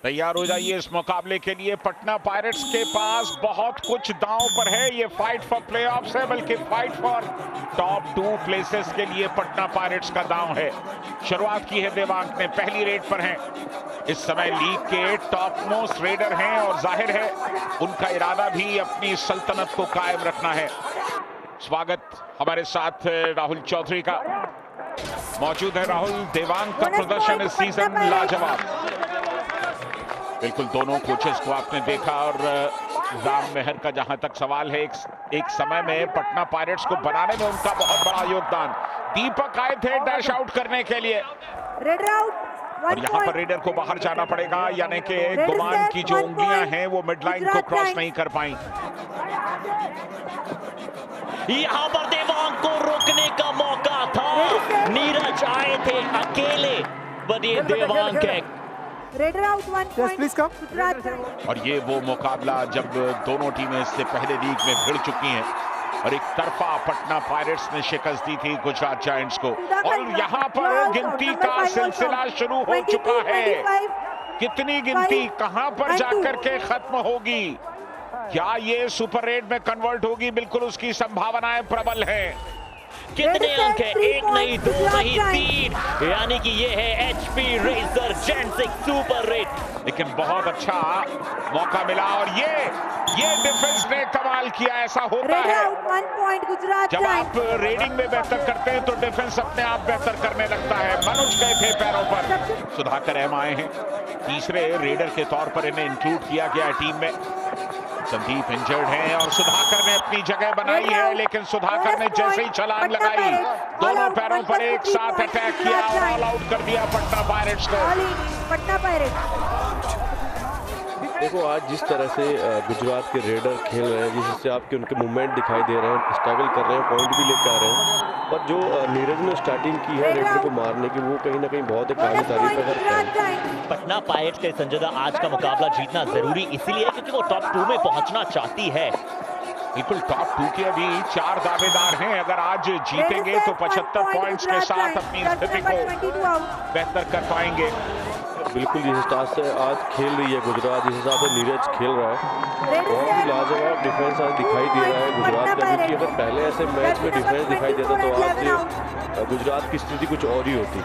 तैयार हो जाइए इस मुकाबले के लिए। पटना पायरेट्स के पास बहुत कुछ दांव पर है। ये फाइट फॉर प्लेऑफ्स है, बल्कि फाइट फॉर टॉप 2 प्लेसेस के लिए पटना पायरेट्स का दांव है। शुरुआत की है देवांग ने, पहली रेड पर हैं। इस समय लीग के टॉप मोस्ट रेडर हैं और जाहिर है उनका इरादा भी अपनी सल्तनत को कायम रखना है। स्वागत हमारे साथ राहुल चौधरी का। मौजूद है राहुल। देवांग का प्रदर्शन इस सीजन लाजवाब। बिल्कुल दोनों कोचेस को आपने देखा और राम मेहर का जहां तक सवाल है, एक समय में पटना पायरेट्स को बनाने में उनका बहुत बड़ा योगदान। दीपक आए थे डैश आउट करने के लिए और यहां पर रेडर को बाहर जाना पड़ेगा, यानी कि गुमान की जो उंगलियां हैं वो मिडलाइन को क्रॉस नहीं कर पाई। यहां पर देवांग को रोकने का मौका था, नीरज आए थे अकेले, बने देवांग के रेडर आउट 1 पॉइंट। और ये वो मुकाबला जब दोनों टीमें इससे पहले लीग में भिड़ चुकी हैं और एक तरफा पटना पायरेट्स ने शिकस्त दी थी गुजरात जायंट्स को, और यहाँ पर गिनती का सिलसिला शुरू हो चुका है। कितनी गिनती कहां पर जाकर के खत्म होगी? क्या ये सुपर रेड में कन्वर्ट होगी? बिल्कुल उसकी संभावनाएं प्रबल हैं। कितने अंक है? 1 नहीं 2 नहीं 3, यानी कि ये है एचपी रेजर जेंट्स एक सुपर रेड। लेकिन बहुत अच्छा मौका मिला और ये डिफेंस ने कमाल किया। ऐसा होता है जब आप रेडिंग में बेहतर करते हैं तो डिफेंस अपने आप बेहतर करने लगता है। मनोज गए थे पैरों पर, सुधाकर एम आए हैं। तीसरे रेडर के तौर पर इन्हें इंक्लूड किया गया टीम में। संदीप इंजर्ड हैं और सुधाकर ने अपनी जगह बनाई है, लेकिन सुधाकर ने जैसे ही छलांग लगाई दोनों पैरों पर एक साथ अटैक किया और ऑल आउट कर दिया पटना पायरेट्स को। पटना पायरेट्स देखो आज जिस तरह से गुजरात के रेडर खेल रहे हैं, जिस हिसाब आपके उनके मूवमेंट दिखाई दे रहे हैं, स्ट्रगल कर रहे हैं, पॉइंट भी लेकर आ रहे हैं, पर जो नीरज ने स्टार्टिंग की है रेडर को मारने की, वो कहीं ना कहीं बहुत काबिल तारीफ है। पटना पायरेट्स के संजदा आज का मुकाबला जीतना जरूरी इसीलिए है क्योंकि वो टॉप 2 में पहुंचना चाहती है। बिल्कुल टॉप 2 के अभी 4 दावेदार हैं। अगर आज जीतेंगे तो 75 पॉइंट्स के साथ अपनी स्थिति को बेहतर कर पाएंगे। बिल्कुल जिस हिसाब से आज खेल रही है गुजरात, जिस हिसाब से नीरज खेल रहा है, बहुत ही लाजवाब डिफेंस आज दिखाई दे रहा है गुजरात का। क्योंकि अगर पहले ऐसे मैच में डिफेंस दिखाई देता तो आज गुजरात की स्थिति कुछ और ही होती।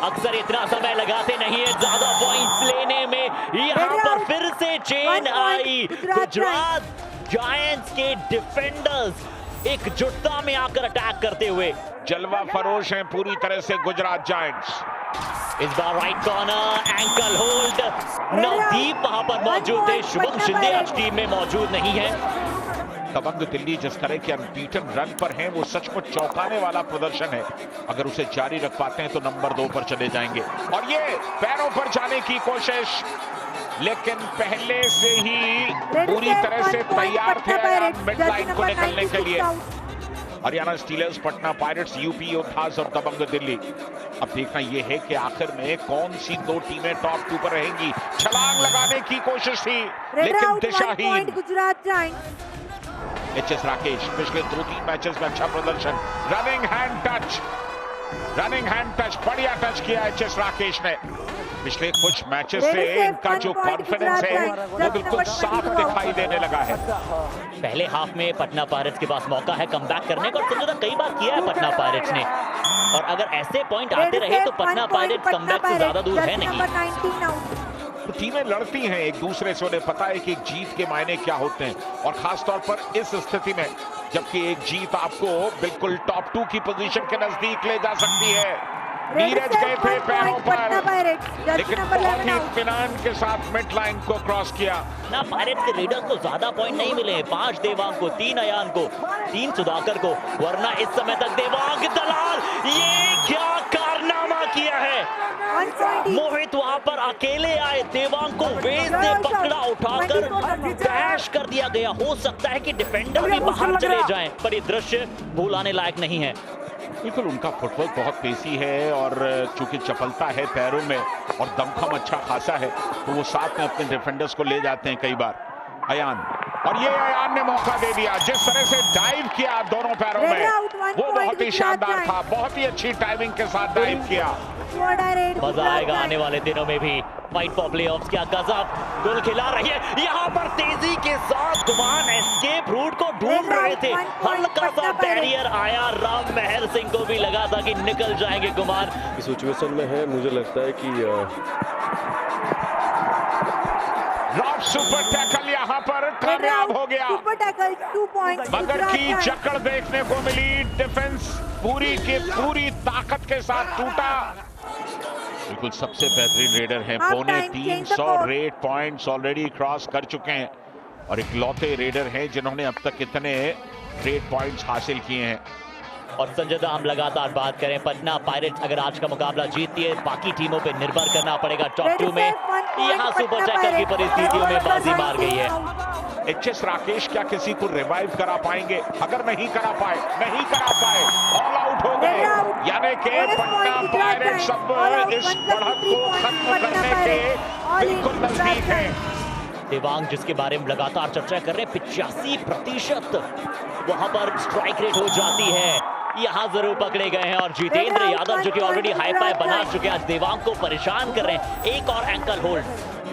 अक्सर इतना समय लगाते नहीं है ज्यादा पॉइंट्स लेने में। यहाँ पर फिर से चेन आई। गुजरात जायंट्स के डिफेंडर्स एकजुटता में आकर अटैक करते हुए जलवा फरोश हैं पूरी तरह से गुजरात जायंट्स। इस बार right corner ankle hold, Navdeep वहां पर मौजूद थे। शुभम शिंदे आज टीम में मौजूद नहीं है। दबंग दिल्ली जिस तरह के अनबीटन रन पर हैं, वो सचमुच चौंकाने वाला प्रदर्शन है। अगर उसे जारी रख पाते हैं तो नंबर 2 पर चले जाएंगे। और ये पैरों पर जाने की कोशिश, लेकिन पहले से ही पूरी तरह से तैयार थे मिड लाइन को निकलने के लिए। Haryana Steelers, Patna Pirates, UP Yoddhas और दबंग दिल्ली। अब देखना यह है कि आखिर में कौन सी 2 टीमें टॉप 2 पर रहेंगी। छलांग लगाने की कोशिश थी लेकिन दिशाहीन। गुजरात जायंट्स एचएस राकेश पिछले 2-3 मैचेस में अच्छा प्रदर्शन। रनिंग हैंड टच बढ़िया टच किया एचएस राकेश ने। पिछले कुछ मैचेस से इनका जो कॉन्फिडेंस है वो बिल्कुल साफ दिखाई देने लगा है। पहले हाफ में पटना पायरेट्स के पास मौका है कमबैक करने का, और संजदा कई बार किया है पटना पायरेट्स ने, और अगर ऐसे पॉइंट आते रहे तो पटना पायरेट्स कमबैक से ज्यादा दूर है नहीं। तो टीमें लड़ती हैं एक दूसरे से, उन्हें पता है कि एक जीत के मायने क्या होते हैं, और खासतौर पर इस स्थिति में जबकि एक जीत आपको बिल्कुल टॉप 2 की पोजीशन के नजदीक ले जा सकती है। नीरज गए थे पैरों पर, लेकिन बहुत ही इत्मीनान के साथ मिड लाइन को क्रॉस किया। ना पायरेट्स के रेडर्स को ज्यादा पॉइंट नहीं मिले हैं, 5 देवांग को, 3 अयान को, 3 सुधाकर को, वरना इस समय तक देवांग दलाल ये क्या कारनामा किया है। मोहित वहां पर अकेले आए, देवांग को वेज से पकड़ा, उठाकर डैश कर दिया गया। हो सकता है कि डिफेंडर भी बाहर चले जाएं, पर ये दृश्य भुलाने लायक नहीं है। बिल्कुल उनका फुटवर्क बहुत तेजी है और चूंकि चपलता है पैरों में और दमखम अच्छा खासा है, तो वो साथ में अपने डिफेंडर्स को ले जाते हैं कई बार। अयान, और ये अयान ने मौका दे दिया। जिस तरह से डाइव किया दोनों पैरों में वो बहुत ही शानदार था। बहुत ही अच्छी टाइमिंग के साथ डाइव किया। मजा आएगा आने वाले दिनों में भी। फाइट फॉर प्लेऑफ्स, क्या गजब गोल खिला रही है यहाँ पर तेजी के साथ। गुमान एस्केप रूट को ढूंढ रहे थे, हल्का सा बैरियर आया, राम महर सिंह को भी लगा था कि निकल जाएंगे गुमान। इस सिचुएशन में है, मुझे लगता है कि रॉफ सुपर टैकल यहाँ पर कामयाब हो गया, सुपर टैकल 2 पॉइंट मगर की जकड़ देखने को मिली। डिफेंस पूरी की पूरी ताकत के साथ टूटा। बिल्कुल सबसे बेहतरीन रेडर हैं, पौने 300 रेड पॉइंट्स ऑलरेडी क्रॉस कर चुके हैं और इकलौते रेडर हैं जिन्होंने अब तक इतने रेड पॉइंट्स हासिल किए हैं। और संजय दा, हम लगातार बात करें, पटना पायरेट्स अगर आज का मुकाबला जीतती है, बाकी टीमों पे निर्भर करना पड़ेगा टॉप 2 में। यहाँ सुपर टैकल की परिस्थितियों में बाजी मार गई है। एचएस राकेश क्या किसी को रिवाइव करा पाएंगे? अगर नहीं करा पाए ऑल आउट हो गए, यानी कि पटना पायरेट्स अब इस बढ़त को खत्म करने के बिल्कुल नजदीक है। देवांग जिसके बारे में लगातार चर्चा कर रहे हैं, 85% वहां पर स्ट्राइक रेट हो जाती है, यहाँ जरूर पकड़े गए हैं। और जितेंद्र यादव जो कि ऑलरेडी हाई फाई बना चुके हैं, आज देवांग को परेशान कर रहे हैं। एक और एंकल होल्ड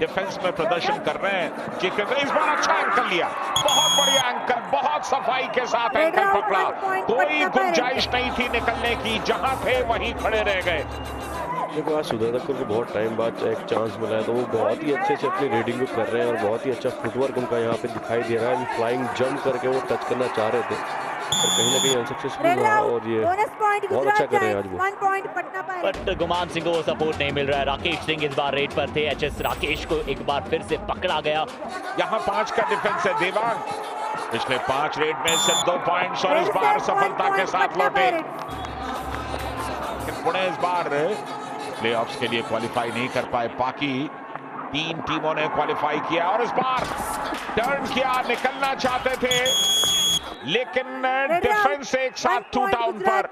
डिफेंस में प्रदर्शन कर रहे हैं जितेंद्र, इस बार अच्छा एंकल लिया, बहुत बढ़िया एंकल, बहुत सफाई के साथ एंकल पकड़ा, कोई गुंजाइश नहीं थी निकलने की, जहां थे वहीं खड़े रह गए। देखो आज सुधा तक को बहुत टाइम बाद एक चांस मिला है, तो वो बहुत ही अच्छे से अपनी रेडिंग को कर रहे हैं और बहुत ही अच्छा फुटवर्क उनका यहाँ पे दिखाई दे रहा है। फ्लाइंग जंप करके वो टच करना चाह रहे थे और कहीं ना कहीं अनसक्सेसफुल रहा और ये बहुत अच्छा कर रहे हैं आज वो। बट गुमान सिंह को सपोर्ट नहीं मिल रहा है। राकेश सिंह इस बार रेड पर थे, एचएस राकेश को एक बार फिर से पकड़ा गया। यहाँ 5 का डिफेंस है देवांग, पिछले 5 रेड में से 2 पॉइंट्स और इस बार सफलता के साथ लौटे। पुणे इस बार प्लेऑफ्स के लिए क्वालिफाई नहीं कर पाए, बाकी 3 टीमों ने क्वालिफाई किया और इस बार टर्न किया, निकलना चाहते थे लेकिन डिफेंस एक साथ टूटा उन पर।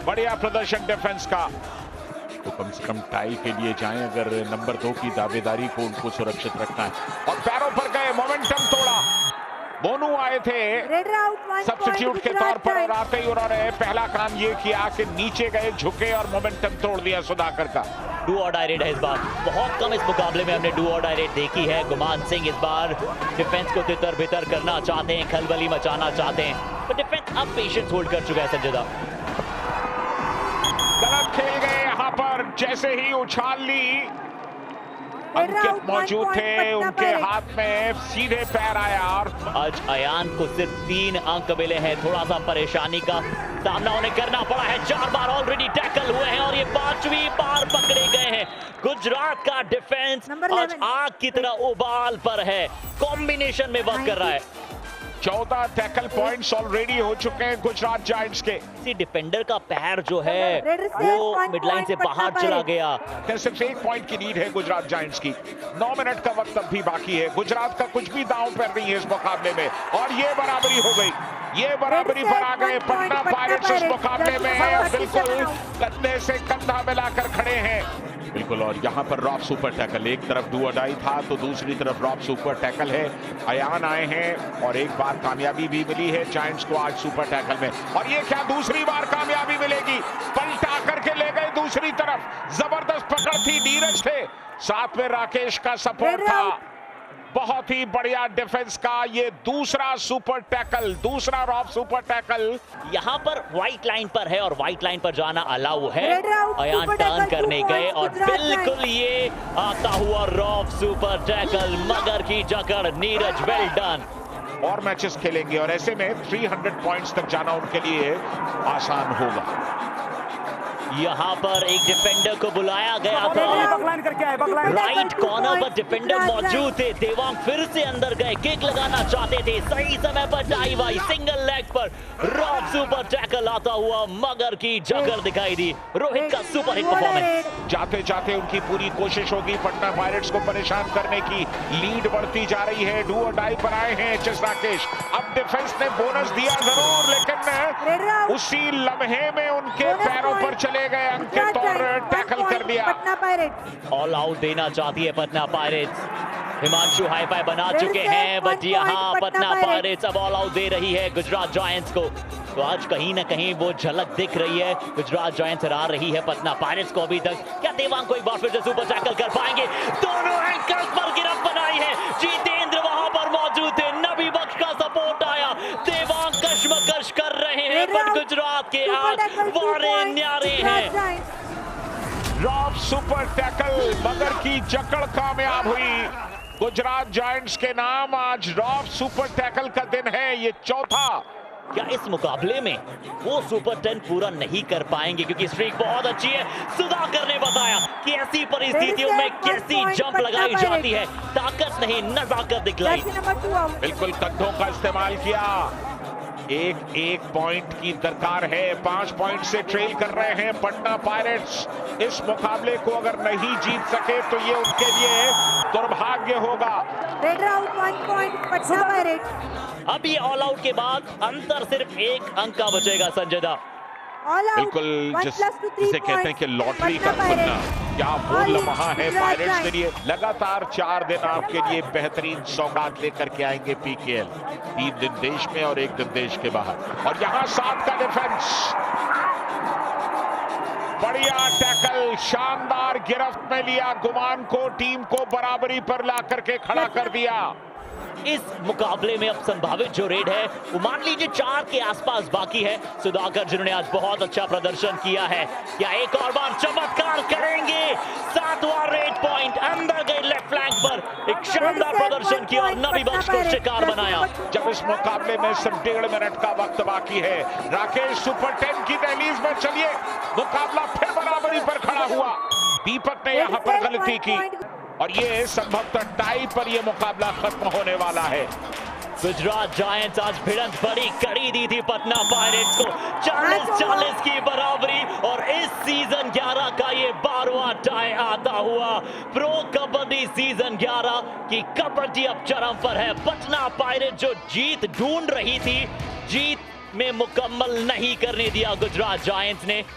बढ़िया प्रदर्शन डिफेंस का, तो कम से कम टाई के लिए जाएं अगर नंबर 2 की दावेदारी को उनको सुरक्षित रखना है। और पैरों पर गए, मोमेंटम तोड़ा। बोनू आए थे सब्स्टिट्यूट के तौर पर और आते ही उन्होंने पहला काम ये किया कि नीचे गए, झुके और मोमेंटम तोड़ दिया सुधाकर का। डू और डाई रेड है इस बार, बहुत कम इस मुकाबले में हमने डू और डाई रेड देखी है। गुमान सिंह इस बार डिफेंस को तितर बितर करना चाहते हैं, खलबली मचाना चाहते हैं, तो डिफेंस अब पेशेंस होल्ड कर चुका है। संजय दा गलत खेल गए यहाँ पर, जैसे ही उछाल ली अंकित मौजूद थे, उनके हाथ में सीधे पैर आया और आज अयान को सिर्फ 3 अंक मिले हैं। थोड़ा सा परेशानी का सामना उन्हें करना पड़ा है, 4 बार ऑलरेडी टैकल हुए हैं और ये 5वीं बार पकड़े गए हैं। गुजरात का डिफेंस आज आग की तरह उबाल पर है, कॉम्बिनेशन में वर्क कर रहा है। 14 टैकल पॉइंट्स ऑलरेडी हो चुके हैं गुजरात जायंट्स के। इसी डिफेंडर का पैर जो है वो मिडलाइन से बाहर चला गया। सिर्फ 1 पॉइंट की लीड है गुजरात जायंट्स की, 9 मिनट का वक्त अब भी बाकी है। गुजरात का कुछ भी दांव पर नहीं है इस मुकाबले में और ये बराबरी हो गई, ये बराबरी पर आ गए। पटना पायरेट्स इस मुकाबले में बिल्कुल कंधे से कंधा मिलाकर खड़े हैं बिल्कुल। और यहाँ पर रॉफ सुपर टैकल, एक तरफ डू और डाई था तो दूसरी तरफ रॉफ सुपर टैकल है। अयान आए हैं और एक बार कामयाबी भी मिली है जायंट्स को आज सुपर टैकल में, और ये क्या दूसरी बार कामयाबी मिलेगी? पलटा करके ले गए दूसरी तरफ, जबरदस्त पकड़ थी, नीरज थे, साथ में राकेश का सपोर्ट था। बहुत ही बढ़िया डिफेंस का ये दूसरा सुपर टैकल, दूसरा रॉफ सुपर टैकल। यहाँ पर व्हाइट लाइन पर है और व्हाइट लाइन पर जाना अलाउ है। अयान टर्न करने गए और बिल्कुल ये आता हुआ रॉफ सुपर टैकल, मगर की जकड़, नीरज वेल डन। और मैचेस खेलेंगे और ऐसे में 300 पॉइंट्स तक जाना उनके लिए आसान होगा। यहाँ पर एक डिफेंडर को बुलाया गया था, राइट कॉर्नर पर डिफेंडर मौजूद थे। देवांग फिर से अंदर गए, किक लगाना चाहते थे, सही समय पर डाइव आई, सिंगल लेग पर रॉफ सुपर टैकल आता हुआ, मगर की जकड़ दिखाई दी। रोहित का सुपर हिट परफॉर्मेंस। जाते जाते उनकी पूरी कोशिश होगी पटना पायरेट्स को परेशान करने की, लीड बढ़ती जा रही है। डू और डाई पर आए हैं एचएस राकेश, अब डिफेंस ने बोनस दिया जरूर, लेकिन उसी लम्हे में उनके पैरों पर चले गए अंकित और टैकल कर दिया। पटना पायरेट्स ऑल आउट देना चाहती है पटना पायरेट्स। हिमांशु हाईफाई बना चुके हैं, बट यहाँ पटना पायरेट्स अब ऑल आउट दे रही है गुजरात जायंट्स को। तो आज कहीं ना कहीं वो झलक दिख रही है, गुजरात जायंट्स हरा रही है पटना पायरेट्स को अभी तक। क्या देवांग को एक बार फिर से सुपर टैकल कर पाएंगे? दोनों एंकल्स पर गिरफ्त बनाई है, जितेंद्र वहां पर मौजूद थे, नबी बख्श का सपोर्ट आया, देवांग कश्मकश कर रहे हैं, बट गुजरात के आज वारे न्यारे हैं। रॉफ सुपर टैकल मगर की जकड़ कामयाब हुई गुजरात जायंट्स के नाम। आज रॉफ सुपर टैकल का दिन है, ये चौथा। क्या इस मुकाबले में वो सुपर 10 पूरा नहीं कर पाएंगे, क्योंकि स्ट्रीक बहुत अच्छी है। सुधाकर ने बताया कि ऐसी परिस्थितियों में कैसी जंप लगाई जाती है, ताकत नहीं नजाकत दिखलाई। बिल्कुल कंधों का इस्तेमाल किया। एक पॉइंट की दरकार है, 5 पॉइंट से ट्रेल कर रहे हैं पटना पायरेट्स। इस मुकाबले को अगर नहीं जीत सके तो ये उनके लिए दुर्भाग्य होगा। Raider out 1 point Patna pirates. अब ये ऑल आउट के बाद अंतर सिर्फ 1 अंक का बचेगा संजय दा। बिल्कुल जिसे कहते हैं कि लॉटरी का खुलना, क्या वो लम्हा है पायरेट्स के लिए। लगातार 4 दिन आपके लिए बेहतरीन सौगात लेकर के आएंगे पीकेएल। 3 दिन देश में और 1 दिन देश के बाहर। और यहां 7 का डिफेंस, बढ़िया टैकल, शानदार गिरफ्त में लिया गुमान को, टीम को बराबरी पर ला करके खड़ा कर दिया। इस मुकाबले में अब संभावित जो रेड है वो मान लीजिए 4 के आसपास बाकी है। सुधाकर जिन्होंने आज बहुत अच्छा प्रदर्शन किया है, क्या एक और बार चमत्कार करेंगे? 7वां रेड पॉइंट, अंदर गए लेफ्ट फ्लैंक पर, एक शानदार प्रदर्शन किया और नबी बख्श को शिकार बनाया। जब इस मुकाबले में सिर्फ 1.5 मिनट का वक्त बाकी है, राकेश सुपर 10 की दहलीज में चलिए, मुकाबला फिर बराबरी पर खड़ा हुआ। दीपक ने यहां पर गलती की और ये संभवतः टाई पर ये मुकाबला खत्म होने वाला है। गुजरात जायंट्स आज भिड़ंत बड़ी कड़ी दी थी पटना पायरेट्स को, 40-40 की बराबरी, और इस सीजन 11 का ये 12वां टाई आता हुआ। प्रो कबड्डी सीजन 11 की कबड्डी अब चरम पर है। पटना पायरेट जो जीत ढूंढ रही थी, जीत में मुकम्मल नहीं करने दिया गुजरात जायंट्स ने।